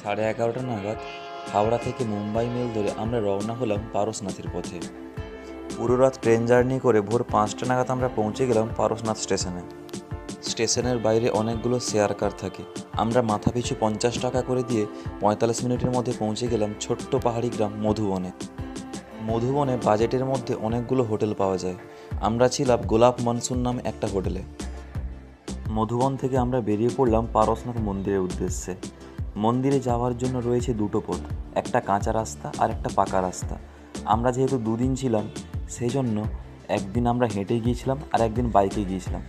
11:30 নাগাদ হাওড়া থেকে মুম্বাই মেল ধরে আমরা রওনা হলাম পারসনাথের পথে। পুরো রাত ট্রেন জার্নি করে ভোর 5টা নাগাদ আমরা পৌঁছে গেলাম পারসনাথ স্টেশনে। স্টেশনের বাইরে অনেকগুলো শেয়ার কার থাকে। আমরা মাথাপিছু 50 টাকা করে দিয়ে 45 মিনিটের মধ্যে পৌঁছে গেলাম ছোট্ট পাহাড়ি গ্রাম মধুবনে। মধুবনে বাজেটের মধ্যে অনেকগুলো হোটেল পাওয়া যায়। আমরা ছিলাম গোলাপ মনসুন নামে একটা হোটেলে। মধুবন থেকে আমরা বেরিয়ে পড়লাম পারসনাথ মন্দিরের উদ্দেশ্যে। মন্দিরে যাওয়ার জন্য রয়েছে দুটো পথ, একটা কাঁচা রাস্তা আর একটা পাকা রাস্তা। আমরা যেহেতু দুদিন ছিলাম সেই জন্য একদিন আমরা হেঁটে গিয়েছিলাম আর একদিন বাইকে গিয়েছিলাম।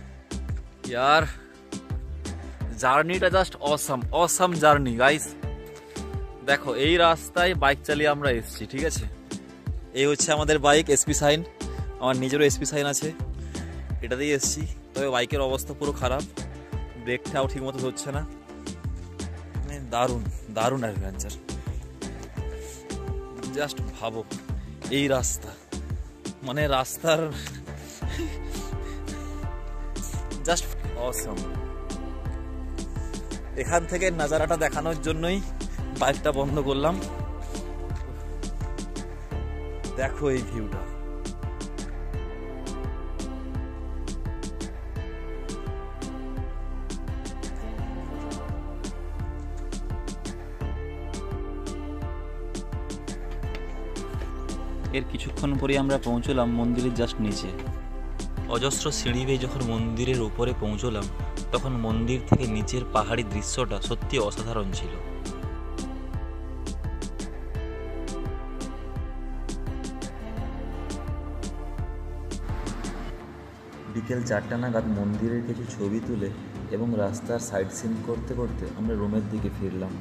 यार জার্নিটা জাস্ট অসাম জার্নি গাইস। দেখো এই রাস্তায় বাইক চালিয়ে আমরা এসেছি, ঠিক আছে। এই হচ্ছে আমাদের বাইক এসপি সাইন, আমার নিজেরও এসপি সাইন আছে, এটা দিয়ে এসেছি। তবে বাইকের অবস্থা পুরো খারাপ, ব্রেকটাও ঠিক মতো ধরছে না। মানে দারুণ দারুণ অ্যাডভেঞ্চার। জাস্ট ভাবো এই রাস্তা, মানে রাস্তার জাস্ট অসাম। এখান থেকে নাজারাটা দেখানোর জন্যই বাইকটা বন্ধ করলাম। দেখো এই ভিউটা, এর কিছুক্ষণ পরে আমরা পৌঁছলাম মন্দিরের জাস্ট নিচে। অজস্র সিঁড়ি বেয়ে যখন মন্দিরের উপরে পৌঁছলাম তখন মন্দির থেকে নিচের পাহাড়ি দৃশ্যটা সত্যি অসাধারণ ছিল। বিকেল 4টা নাগাদ মন্দিরের কিছু ছবি তুলে এবং রাস্তার সাইট সিন করতে করতে আমরা রুমের দিকে ফিরলাম।